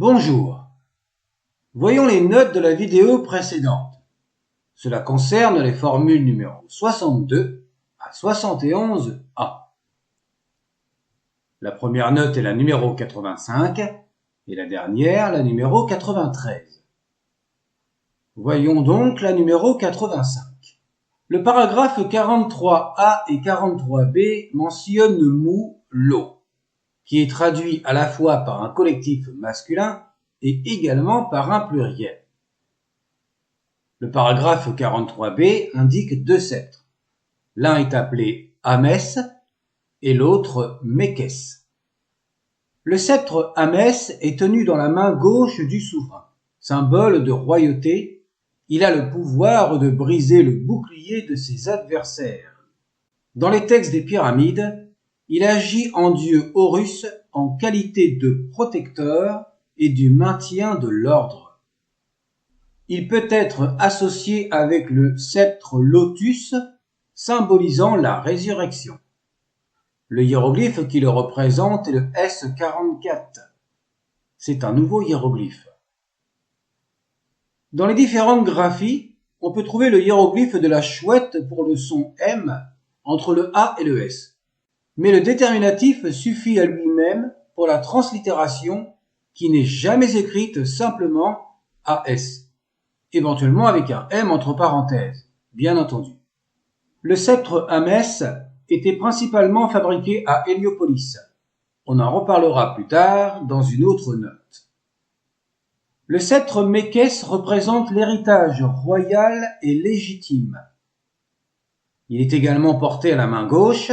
Bonjour. Voyons les notes de la vidéo précédente. Cela concerne les formules numéro 62 à 71A. La première note est la numéro 85 et la dernière la numéro 93. Voyons donc la numéro 85. Le paragraphe 43A et 43B mentionne le mot « l'eau », qui est traduit à la fois par un collectif masculin et également par un pluriel. Le paragraphe 43b indique deux sceptres. L'un est appelé Amès et l'autre Mékès. Le sceptre Amès est tenu dans la main gauche du souverain. Symbole de royauté, il a le pouvoir de briser le bouclier de ses adversaires. Dans les textes des pyramides, il agit en dieu Horus en qualité de protecteur et du maintien de l'ordre. Il peut être associé avec le sceptre lotus, symbolisant la résurrection. Le hiéroglyphe qui le représente est le S44. C'est un nouveau hiéroglyphe. Dans les différentes graphies, on peut trouver le hiéroglyphe de la chouette pour le son M entre le A et le S. Mais le déterminatif suffit à lui-même pour la translittération qui n'est jamais écrite simplement AS, éventuellement avec un M entre parenthèses, bien entendu. Le sceptre Amès était principalement fabriqué à Héliopolis. On en reparlera plus tard dans une autre note. Le sceptre Mékès représente l'héritage royal et légitime. Il est également porté à la main gauche,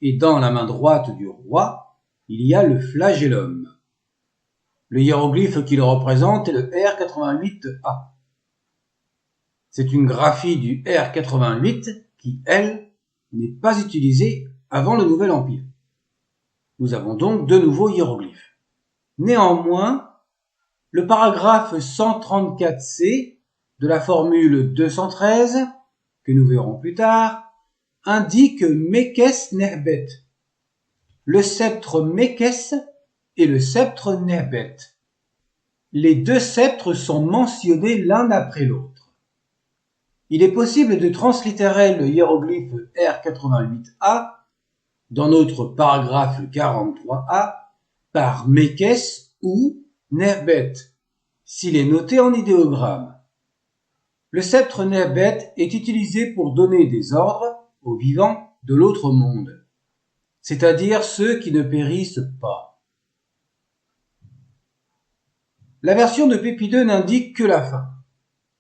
et dans la main droite du roi, il y a le flagellum. Le hiéroglyphe qui le représente est le R88A. C'est une graphie du R88 qui, elle, n'est pas utilisée avant le Nouvel Empire. Nous avons donc deux nouveaux hiéroglyphes. Néanmoins, le paragraphe 134C de la formule 213, que nous verrons plus tard, indique Mékès Nehbet, le sceptre Mékès et le sceptre Nehbet. Les deux sceptres sont mentionnés l'un après l'autre. Il est possible de translittérer le hiéroglyphe R88A dans notre paragraphe 43A par Mékès ou Nehbet, s'il est noté en idéogramme. Le sceptre Nehbet est utilisé pour donner des ordres aux vivants de l'autre monde, c'est-à-dire ceux qui ne périssent pas. La version de Pépideux n'indique que la fin.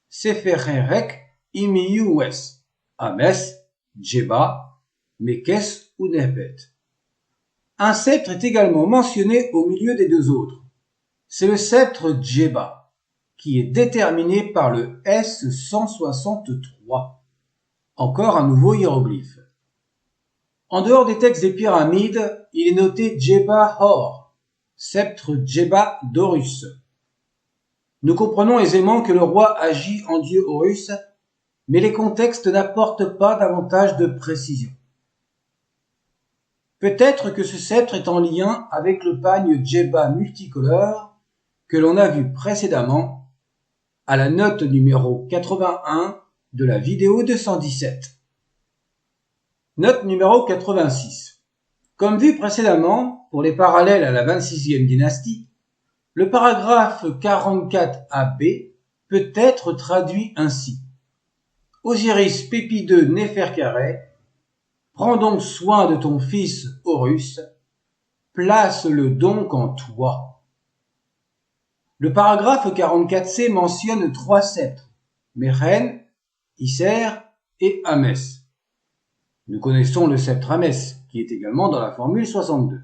Sefererek Imiues, Amès, Djeba, Mékès ou Nehbet. Un sceptre est également mentionné au milieu des deux autres. C'est le sceptre Djeba, qui est déterminé par le S163. Encore un nouveau hiéroglyphe. En dehors des textes des pyramides, il est noté Djeba Hor, sceptre Djeba d'Horus. Nous comprenons aisément que le roi agit en dieu Horus, mais les contextes n'apportent pas davantage de précision. Peut-être que ce sceptre est en lien avec le pagne Djeba multicolore que l'on a vu précédemment à la note numéro 81 de la vidéo 217. Note numéro 86. Comme vu précédemment, pour les parallèles à la 26e dynastie, le paragraphe 44AB peut être traduit ainsi. Osiris Pépideux Néferkaré, prends donc soin de ton fils Horus, place-le donc en toi. Le paragraphe 44C mentionne trois sceptres, Méren, Isser et Amès. Nous connaissons le sceptre Amès, qui est également dans la formule 62.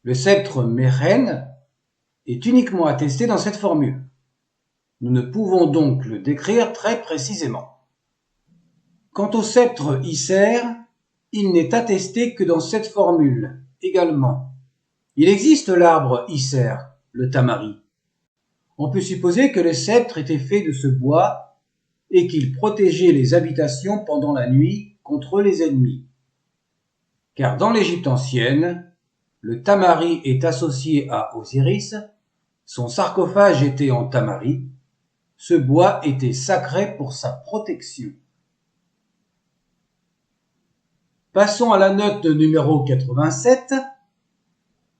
Le sceptre Méren est uniquement attesté dans cette formule. Nous ne pouvons donc le décrire très précisément. Quant au sceptre Isser, il n'est attesté que dans cette formule également. Il existe l'arbre Isser, le tamari. On peut supposer que le sceptre était fait de ce bois et qu'il protégeait les habitations pendant la nuit contre les ennemis. Car dans l'Égypte ancienne, le tamari est associé à Osiris, son sarcophage était en tamari, ce bois était sacré pour sa protection. Passons à la note numéro 87.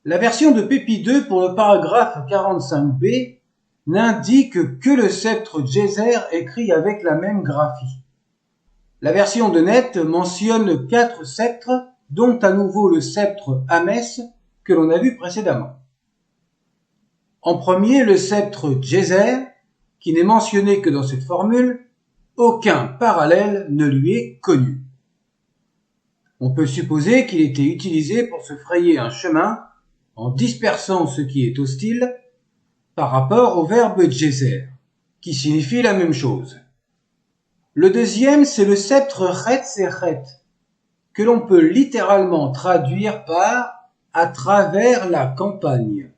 La version de Pépi 2 pour le paragraphe 45b n'indique que le sceptre Djéser écrit avec la même graphie. La version de Net mentionne 4 sceptres, dont à nouveau le sceptre Amès que l'on a vu précédemment. En premier, le sceptre Djéser, qui n'est mentionné que dans cette formule, aucun parallèle ne lui est connu. On peut supposer qu'il était utilisé pour se frayer un chemin en dispersant ce qui est hostile par rapport au verbe Djéser, qui signifie la même chose. Le deuxième, c'est le sceptre Retzeret, que l'on peut littéralement traduire par « à travers la campagne ».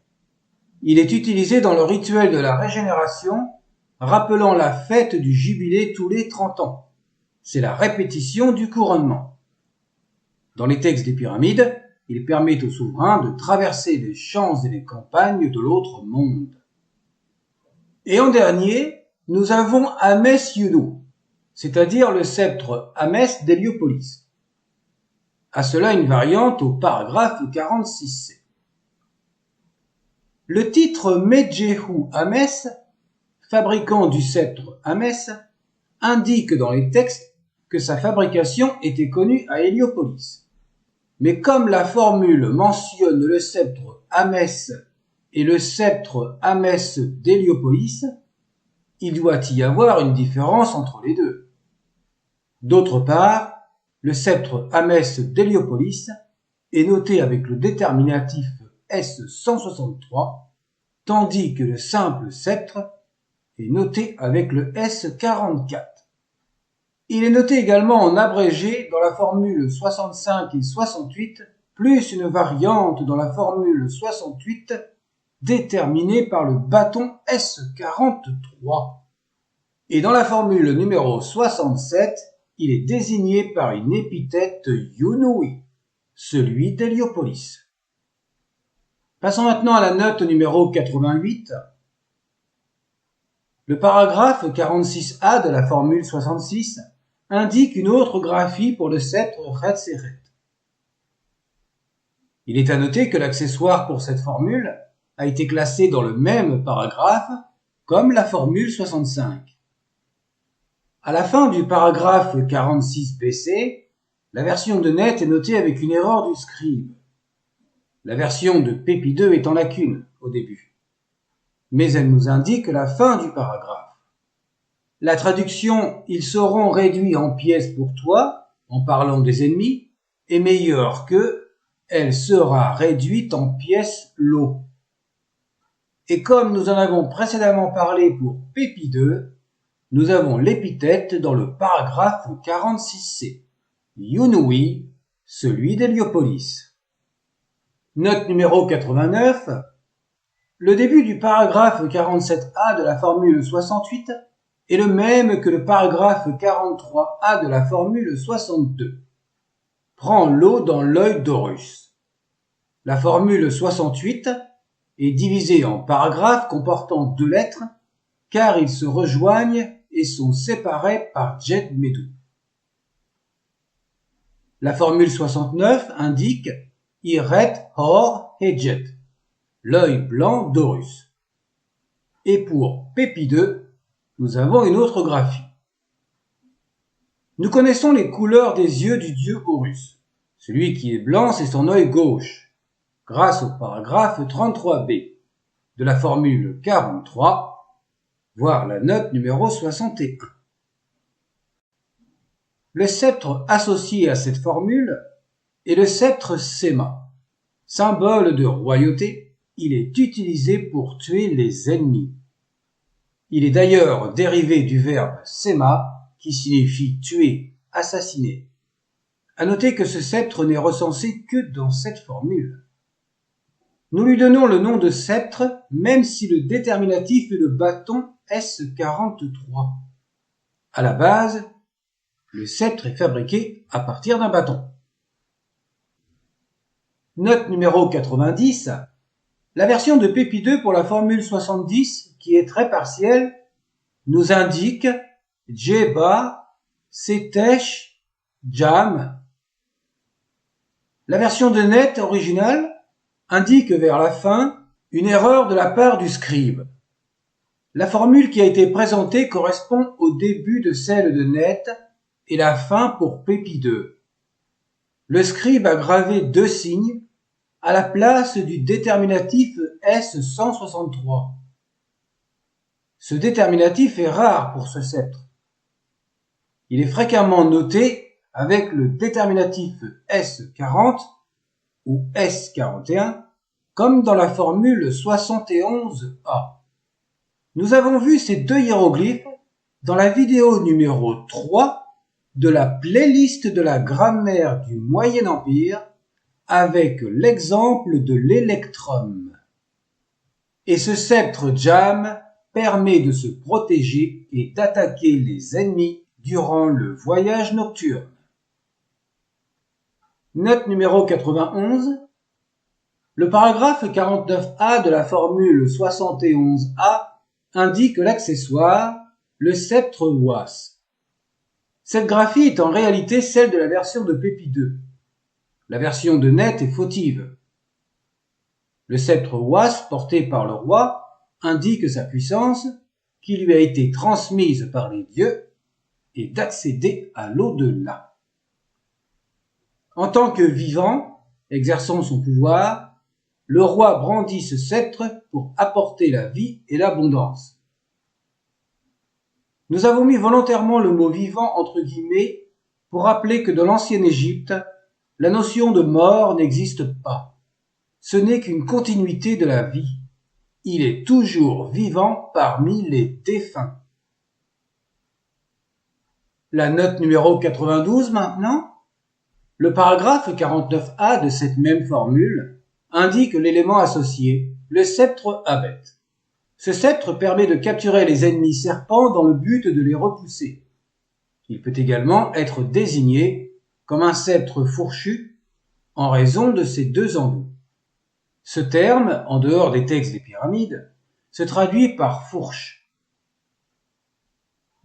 Il est utilisé dans le rituel de la régénération, rappelant la fête du jubilé tous les 30 ans. C'est la répétition du couronnement. Dans les textes des pyramides, il permet au souverain de traverser les champs et les campagnes de l'autre monde. Et en dernier, nous avons Amès Yunou, c'est-à-dire le sceptre Amès d'Héliopolis. À cela une variante au paragraphe 46c. Le titre Medjehu Amès, fabricant du sceptre Amès, indique dans les textes que sa fabrication était connue à Héliopolis. Mais comme la formule mentionne le sceptre Amès et le sceptre Amès d'Héliopolis, il doit y avoir une différence entre les deux. D'autre part, le sceptre Amès d'Héliopolis est noté avec le déterminatif S163, tandis que le simple sceptre est noté avec le S44. Il est noté également en abrégé dans la formule 65 et 68, plus une variante dans la formule 68, déterminée par le bâton S43. Et dans la formule numéro 67, il est désigné par une épithète Yunoui, celui d'Héliopolis. Passons maintenant à la note numéro 88. Le paragraphe 46a de la formule 66 indique une autre graphie pour le sceptre Retzeret. Il est à noter que l'accessoire pour cette formule a été classé dans le même paragraphe comme la formule 65. À la fin du paragraphe 46bc, la version de Net est notée avec une erreur du scribe. La version de Pépi 2 est en lacune au début, mais elle nous indique la fin du paragraphe. La traduction « Ils seront réduits en pièces pour toi » en parlant des ennemis est meilleure que « Elle sera réduite en pièces l'eau ». Et comme nous en avons précédemment parlé pour Pépi 2, nous avons l'épithète dans le paragraphe 46c. Yunoui, celui d'Héliopolis. Note numéro 89. Le début du paragraphe 47a de la formule 68 est le même que le paragraphe 43a de la formule 62. Prends l'eau dans l'œil d'Horus. La formule 68 est divisée en paragraphes comportant 2 lettres, car ils se rejoignent et sont séparés par Jet Medou. La formule 69 indique Iret Hor Hejet, l'œil blanc d'Horus. Et pour Pépi 2, nous avons une autre graphie. Nous connaissons les couleurs des yeux du dieu Horus. Celui qui est blanc, c'est son œil gauche, grâce au paragraphe 33b de la formule 43, voir la note numéro 61. Le sceptre associé à cette formule est le sceptre Sema. Symbole de royauté, il est utilisé pour tuer les ennemis. Il est d'ailleurs dérivé du verbe Sema, qui signifie tuer, assassiner. À noter que ce sceptre n'est recensé que dans cette formule. Nous lui donnons le nom de sceptre, même si le déterminatif est le bâton S43. À la base, le sceptre est fabriqué à partir d'un bâton. Note numéro 90. La version de Pépi 2 pour la formule 70, qui est très partielle, nous indique Djeba, Setesh, Jam. La version de Net originale indique vers la fin une erreur de la part du scribe. La formule qui a été présentée correspond au début de celle de Net et la fin pour Pépi 2. Le scribe a gravé 2 signes à la place du déterminatif S163. Ce déterminatif est rare pour ce sceptre. Il est fréquemment noté avec le déterminatif S40 ou S41, comme dans la formule 71A. Nous avons vu ces 2 hiéroglyphes dans la vidéo numéro 3 de la playlist de la grammaire du Moyen Empire avec l'exemple de l'électrum. Et ce sceptre Jam permet de se protéger et d'attaquer les ennemis durant le voyage nocturne. Note numéro 91. Le paragraphe 49A de la formule 71A indique l'accessoire, le sceptre Was. Cette graphie est en réalité celle de la version de Pépi 2. La version de Net est fautive. Le sceptre Was porté par le roi indique sa puissance qui lui a été transmise par les dieux et d'accéder à l'au-delà. En tant que vivant, exerçant son pouvoir, le roi brandit ce sceptre pour apporter la vie et l'abondance. Nous avons mis volontairement le mot vivant entre guillemets pour rappeler que dans l'ancienne Égypte, la notion de mort n'existe pas. Ce n'est qu'une continuité de la vie. Il est toujours vivant parmi les défunts. La note numéro 92 maintenant. Le paragraphe 49A de cette même formule indique l'élément associé, le sceptre Abet. Ce sceptre permet de capturer les ennemis serpents dans le but de les repousser. Il peut également être désigné comme un sceptre fourchu en raison de ses 2 embouts. Ce terme, en dehors des textes des pyramides, se traduit par fourche.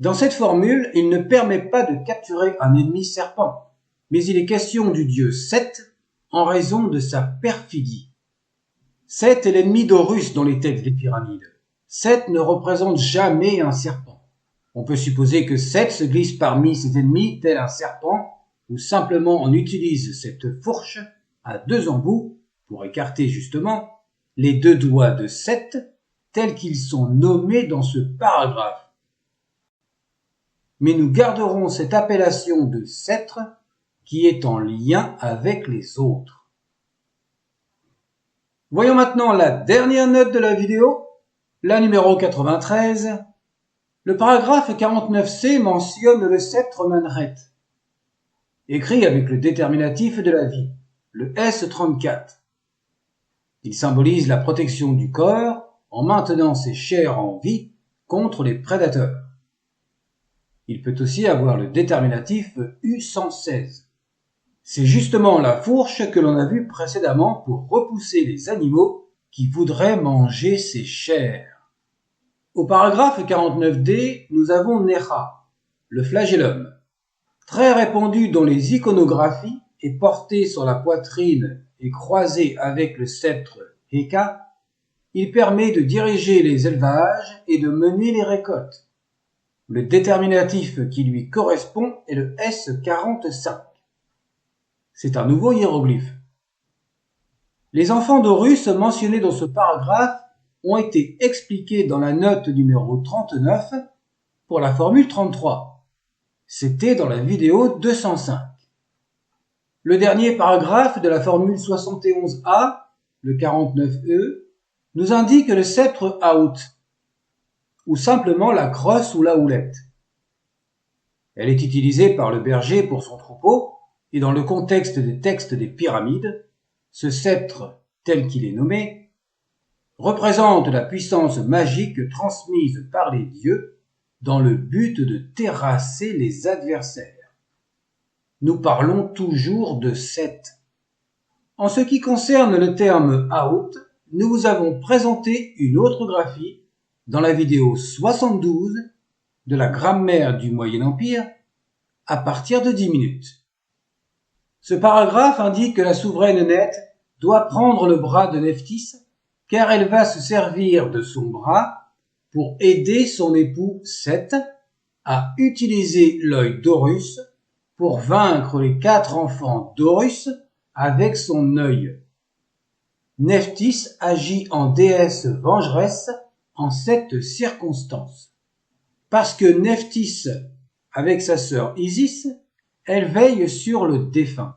Dans cette formule, il ne permet pas de capturer un ennemi serpent, mais il est question du dieu Seth en raison de sa perfidie. Seth est l'ennemi d'Horus dans les textes des pyramides. Seth ne représente jamais un serpent. On peut supposer que Seth se glisse parmi ses ennemis tel un serpent, ou simplement on utilise cette fourche à 2 embouts pour écarter justement les 2 doigts de Seth tels qu'ils sont nommés dans ce paragraphe. Mais nous garderons cette appellation de sceptre qui est en lien avec les autres. Voyons maintenant la dernière note de la vidéo, la numéro 93. Le paragraphe 49C mentionne le sceptre Manret, écrit avec le déterminatif de la vie, le S34. Il symbolise la protection du corps en maintenant ses chairs en vie contre les prédateurs. Il peut aussi avoir le déterminatif U116. C'est justement la fourche que l'on a vue précédemment pour repousser les animaux qui voudraient manger ses chairs. Au paragraphe 49D, nous avons Necha, le flagellum. Très répandu dans les iconographies et porté sur la poitrine et croisé avec le sceptre Heka, il permet de diriger les élevages et de mener les récoltes. Le déterminatif qui lui correspond est le S45. C'est un nouveau hiéroglyphe. Les enfants d'Horus mentionnés dans ce paragraphe ont été expliqués dans la note numéro 39 pour la formule 33. C'était dans la vidéo 205. Le dernier paragraphe de la formule 71A, le 49E, nous indique le sceptre Aout, ou simplement la crosse ou la houlette. Elle est utilisée par le berger pour son troupeau, et dans le contexte des textes des pyramides, ce sceptre, tel qu'il est nommé, représente la puissance magique transmise par les dieux dans le but de terrasser les adversaires. Nous parlons toujours de Seth. En ce qui concerne le terme out, nous vous avons présenté une autre graphie dans la vidéo 72 de la grammaire du Moyen Empire à partir de 10 minutes. Ce paragraphe indique que la souveraine Nette doit prendre le bras de Nephthys car elle va se servir de son bras pour aider son époux Seth à utiliser l'œil d'Horus pour vaincre les 4 enfants d'Horus avec son œil. Nephthys agit en déesse vengeresse en cette circonstance. Parce que Nephthys, avec sa sœur Isis, elle veille sur le défunt.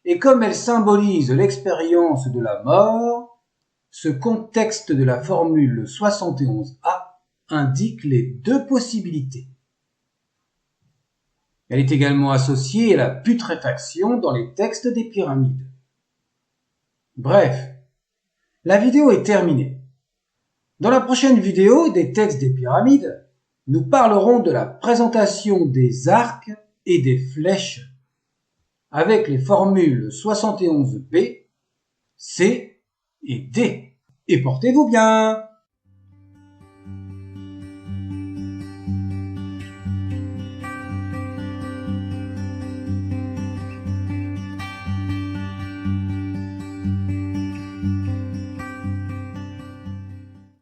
Et comme elle symbolise l'expérience de la mort, ce contexte de la formule 71A indique les 2 possibilités. Elle est également associée à la putréfaction dans les textes des pyramides. Bref, la vidéo est terminée. Dans la prochaine vidéo des textes des pyramides, nous parlerons de la présentation des arcs et des flèches avec les formules 71B, C et D. Et portez-vous bien!